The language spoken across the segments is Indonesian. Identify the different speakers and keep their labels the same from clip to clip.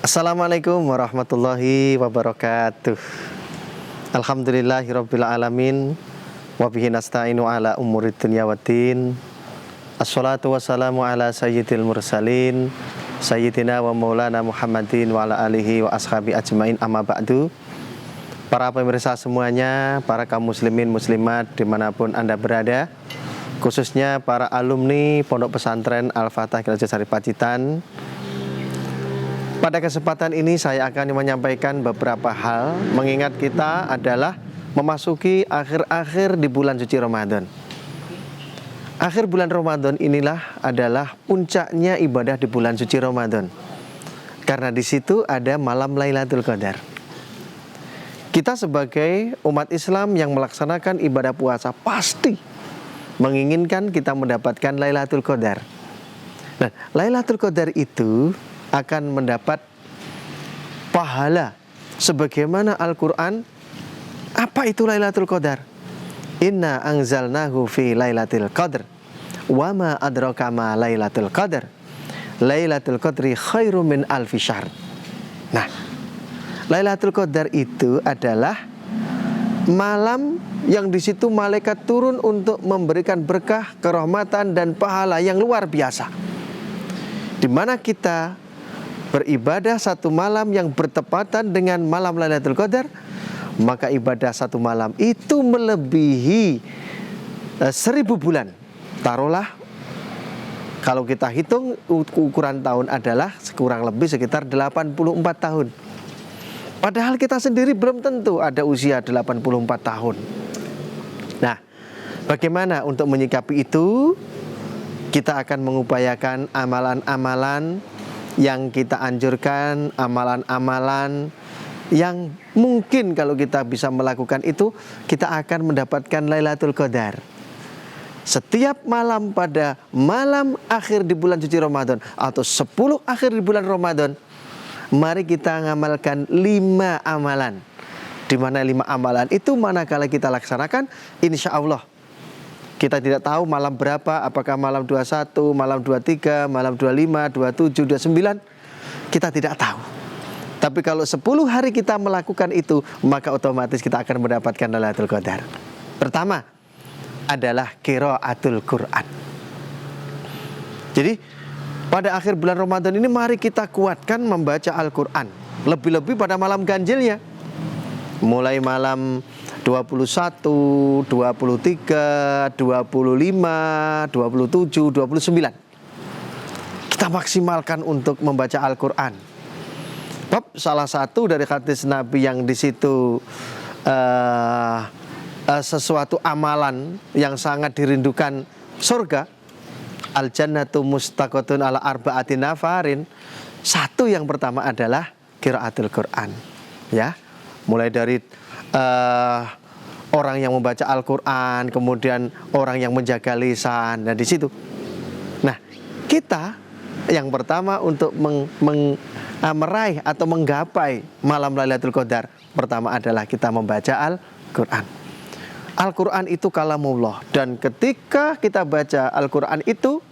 Speaker 1: Assalamualaikum warahmatullahi wabarakatuh. Alhamdulillahirabbil alamin wa bihi nasta'inu ala umurid dunya waddin. Assalatu wassalamu ala sayyidil mursalin sayyidina wa maulana Muhammadin wa ala alihi wa ashabi ajmain, amma ba'du. Para pemirsa semuanya, para kaum muslimin muslimat dimanapun Anda berada, khususnya para alumni Pondok Pesantren Al-Fatah Kirajasari Pacitan. Pada kesempatan ini saya akan menyampaikan beberapa hal, mengingat kita adalah memasuki akhir-akhir di bulan suci Ramadan. Akhir bulan Ramadan inilah adalah puncaknya ibadah di bulan suci Ramadan, karena di situ ada malam Lailatul Qadar. Kita sebagai umat Islam yang melaksanakan ibadah puasa pasti menginginkan kita mendapatkan Lailatul Qadar. Nah, Lailatul Qadar itu akan mendapat pahala sebagaimana Al-Quran. Apa itu Lailatul Qadar? Inna anzalnahu fi Lailatul Qadar wa ma adraka ma Lailatul Qadar. Lailatul Qadri khairum min alfi syahr. Nah, Lailatul Qadar itu adalah malam yang di situ malaikat turun untuk memberikan berkah, kerahmatan dan pahala yang luar biasa, di mana kita beribadah satu malam yang bertepatan dengan malam Lailatul Qadar, maka ibadah satu malam itu melebihi 1000 bulan. Taruhlah kalau kita hitung ukuran tahun adalah kurang lebih sekitar 84 tahun. Padahal kita sendiri belum tentu ada usia 84 tahun. Nah, bagaimana untuk menyikapi itu? Kita akan mengupayakan amalan-amalan yang kita anjurkan, amalan-amalan yang mungkin kalau kita bisa melakukan itu, kita akan mendapatkan Lailatul Qadar. Setiap malam pada malam akhir di bulan suci Ramadan atau 10 akhir di bulan Ramadan, mari kita mengamalkan 5 amalan. Di mana 5 amalan itu manakala kita laksanakan, insya Allah kita tidak tahu malam berapa, apakah malam 21, malam 23, malam 25, 27, 29. Kita tidak tahu. Tapi kalau 10 hari kita melakukan itu, maka otomatis kita akan mendapatkan Lailatul Qadar. Pertama adalah qiraatul Quran. Jadi pada akhir bulan Ramadan ini mari kita kuatkan membaca Al-Quran. Lebih-lebih pada malam ganjilnya. Mulai malam 21, 23, 25, 27, 29. Kita maksimalkan untuk membaca Al-Quran. Bab salah satu dari hadis Nabi yang di situ sesuatu amalan yang sangat dirindukan surga. Al-jannatu mustaqatun ala arba'ati nafarin. Satu yang pertama adalah qiraatul Quran. Ya, mulai dari orang yang membaca Al-Quran, kemudian orang yang menjaga lisan, dan di situ. Nah, kita yang pertama untuk meraih atau menggapai malam Lailatul Qadar, pertama adalah kita membaca Al-Quran. Al-Quran itu kalamullah, dan ketika kita baca Al-Quran itu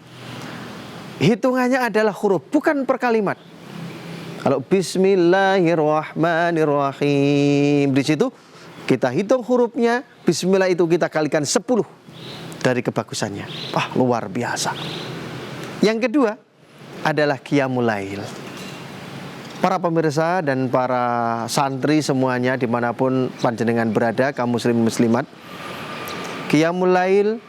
Speaker 1: hitungannya adalah huruf, bukan per kalimat. Kalau Bismillahirrahmanirrahim, di situ kita hitung hurufnya, Bismillah itu kita kalikan 10 dari kebagusannya. Wah, luar biasa. Yang kedua adalah qiyamul lail. Para pemirsa dan para santri semuanya dimanapun panjenengan berada, kaum muslim muslimat, qiyamul lail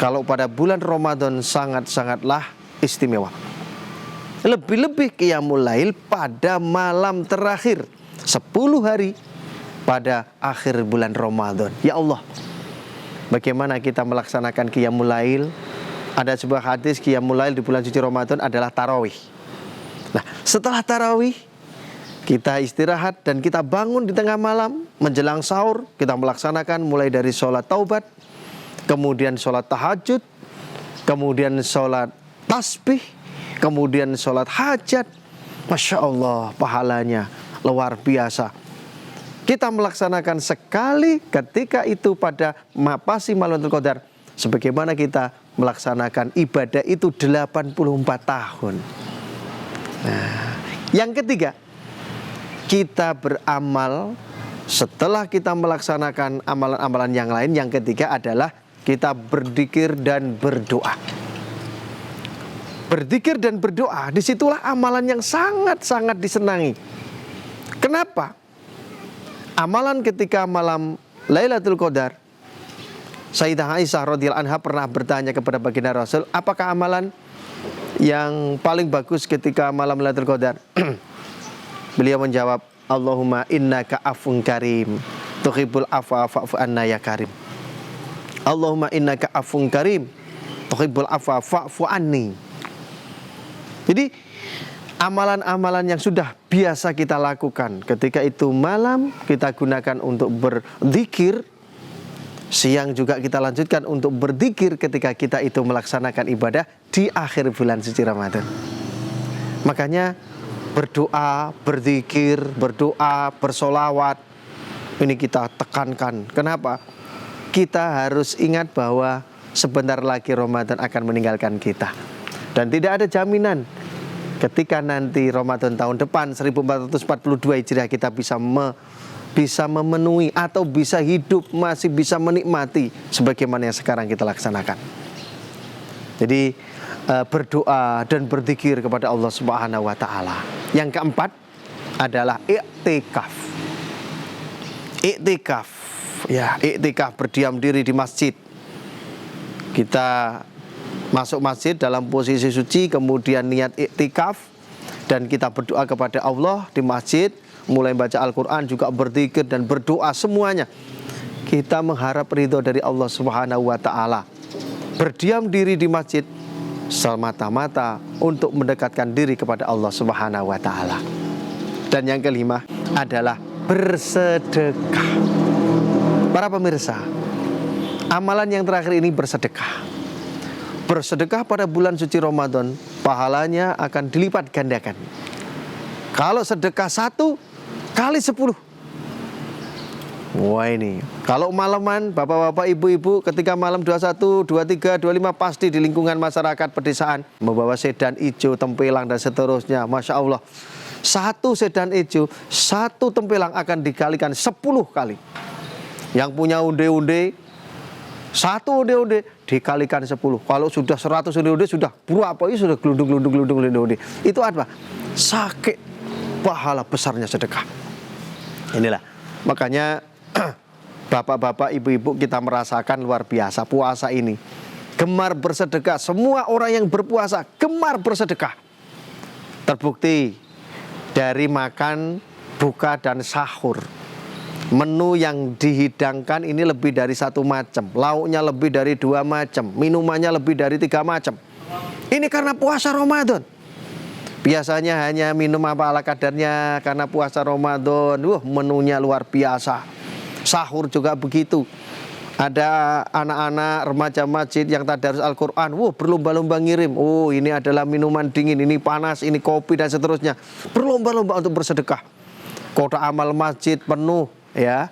Speaker 1: kalau pada bulan Ramadan sangat-sangatlah istimewa. Lebih-lebih qiyamul lail pada malam terakhir 10 hari pada akhir bulan Ramadan. Ya Allah, bagaimana kita melaksanakan qiyamul lail? Ada sebuah hadis qiyamul lail di bulan suci Ramadan adalah tarawih. Nah, setelah tarawih kita istirahat dan kita bangun di tengah malam menjelang sahur, kita melaksanakan mulai dari sholat taubat, kemudian sholat tahajud, kemudian sholat tasbih, kemudian sholat hajat. Masya Allah, pahalanya luar biasa. Kita melaksanakan sekali ketika itu pada pasti malam Lailatul Qadar, sebagaimana kita melaksanakan ibadah itu 84 tahun. Nah, yang ketiga kita beramal setelah kita melaksanakan amalan-amalan yang lain. Yang ketiga adalah kita berzikir dan berdoa. Berzikir dan berdoa, disitulah amalan yang sangat-sangat disenangi. Kenapa? Amalan ketika malam Lailatul Qadar, Sayyidah Aisyah radhiyallahu anha pernah bertanya kepada baginda Rasul, apakah amalan yang paling bagus ketika malam Lailatul Qadar? Beliau menjawab, Allahumma innaka afun karim, tuhibbul afwa fa'fu anna ya karim. Allahumma innaka afun karim, tuhibbul afwa fa'fu anni. Jadi amalan-amalan yang sudah biasa kita lakukan ketika itu malam kita gunakan untuk berzikir, siang juga kita lanjutkan untuk berzikir ketika kita itu melaksanakan ibadah di akhir bulan suci Ramadan. Makanya berdoa, berzikir, berdoa, bersolawat, ini kita tekankan. Kenapa? Kita harus ingat bahwa sebentar lagi Ramadan akan meninggalkan kita. Dan tidak ada jaminan ketika nanti Ramadan tahun depan 1442 Hijriah kita bisa memenuhi atau bisa hidup, masih bisa menikmati sebagaimana yang sekarang kita laksanakan. Jadi berdoa dan berzikir kepada Allah Subhanahu wa taala. Yang keempat adalah iktikaf. Iktikaf, ya, iktikaf berdiam diri di masjid. Kita masuk masjid dalam posisi suci, kemudian niat iktikaf dan kita berdoa kepada Allah di masjid, mulai baca Al-Quran, juga berzikir dan berdoa, semuanya kita mengharap ridho dari Allah Subhanahu wa taala. Berdiam diri di masjid semata-mata untuk mendekatkan diri kepada Allah Subhanahu wa taala. Dan yang kelima adalah bersedekah. Para pemirsa, amalan yang terakhir ini bersedekah. Bersedekah pada bulan suci Ramadan, pahalanya akan dilipat gandakan. Kalau sedekah 1 kali 10. Wah, ini kalau malaman, bapak-bapak, ibu-ibu, ketika malam 21, 23, 25 pasti di lingkungan masyarakat pedesaan membawa sedan hijau, tempelang dan seterusnya. Masya Allah, 1 sedan hijau, 1 tempelang akan dikalikan 10 kali. Yang punya unde-unde, 1 unde-unde dikalikan 10. Kalau sudah 100 unde-unde sudah berapa? Itu sudah gelundung-gelundung unde-unde. Itu apa? Sakit pahala besarnya sedekah. Inilah makanya bapak-bapak, ibu-ibu, kita merasakan luar biasa puasa ini. Gemar bersedekah. Semua orang yang berpuasa gemar bersedekah. Terbukti dari makan, buka, dan sahur. Menu yang dihidangkan ini lebih dari 1 macam. Lauknya lebih dari 2 macam. Minumannya lebih dari 3 macam. Ini karena puasa Ramadan. Biasanya hanya minum apa ala kadarnya, karena puasa Ramadan, menunya luar biasa. Sahur juga begitu. Ada anak-anak remaja masjid yang tadarus Al-Quran, berlomba-lomba ngirim. Oh, ini adalah minuman dingin, ini panas, ini kopi dan seterusnya. Berlomba-lomba untuk bersedekah. Kotak amal masjid penuh, ya.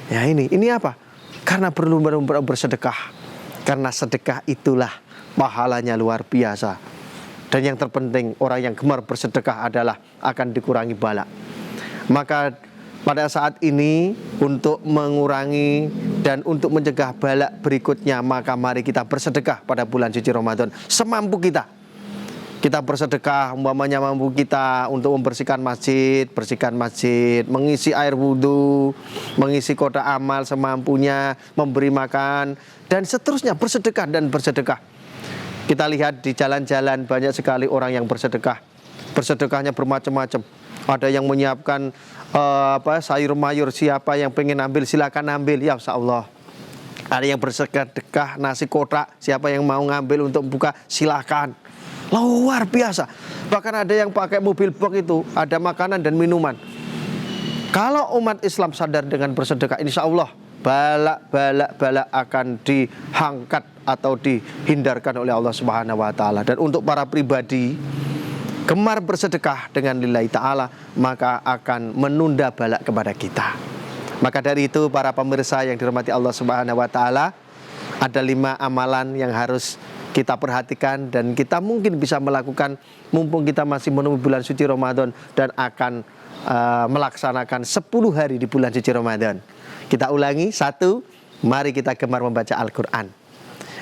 Speaker 1: Ya, ini apa? Karena berlomba-lomba bersedekah. Karena sedekah itulah pahalanya luar biasa. Dan yang terpenting, orang yang gemar bersedekah adalah akan dikurangi bala. Maka pada saat ini, untuk mengurangi dan untuk mencegah bala berikutnya, maka mari kita bersedekah pada bulan suci Ramadan semampu kita. Kita bersedekah, umpamanya mampu kita untuk membersihkan masjid, bersihkan masjid, mengisi air wudhu, mengisi kotak amal semampunya, memberi makan, dan seterusnya, bersedekah dan bersedekah. Kita lihat di jalan-jalan banyak sekali orang yang bersedekah. Bersedekahnya bermacam-macam. Ada yang menyiapkan sayur mayur, siapa yang pengen ambil silakan ambil, ya Allah. Ada yang bersedekah nasi kotak, siapa yang mau ngambil untuk buka silakan. Luar biasa. Bahkan ada yang pakai mobil box itu, ada makanan dan minuman. Kalau umat Islam sadar dengan bersedekah, insya Allah bala akan diangkat atau dihindarkan oleh Allah Subhanahu wa taala. Dan untuk para pribadi gemar bersedekah dengan lillahi ta'ala, maka akan menunda bala kepada kita. Maka dari itu, para pemirsa yang dirahmati Allah Subhanahu wa taala, ada 5 amalan yang harus kita perhatikan dan kita mungkin bisa melakukan mumpung kita masih menunggu bulan suci Ramadan dan akan melaksanakan 10 hari di bulan suci Ramadan. Kita ulangi, 1, mari kita gemar membaca Al-Quran.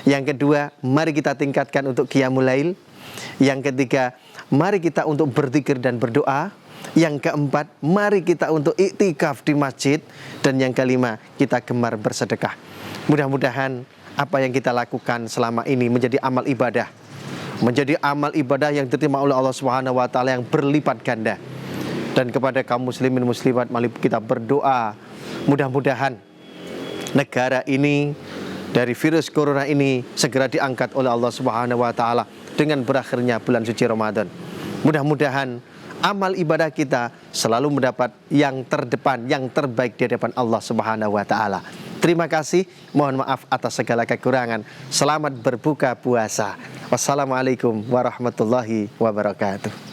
Speaker 1: Yang kedua, mari kita tingkatkan untuk qiyamul lail. Yang ketiga, mari kita untuk berzikir dan berdoa. Yang keempat, mari kita untuk iktikaf di masjid. Dan yang kelima, kita gemar bersedekah. Mudah-mudahan apa yang kita lakukan selama ini menjadi amal ibadah. Menjadi amal ibadah yang diterima oleh Allah Subhanahu wa taala yang berlipat ganda. Dan kepada kaum muslimin muslimat, mari kita berdoa. Mudah-mudahan negara ini dari virus corona ini segera diangkat oleh Allah Subhanahu wa taala dengan berakhirnya bulan suci Ramadan. Mudah-mudahan amal ibadah kita selalu mendapat yang terdepan, yang terbaik di hadapan Allah Subhanahu wa taala. Terima kasih, mohon maaf atas segala kekurangan. Selamat berbuka puasa. Wassalamualaikum warahmatullahi wabarakatuh.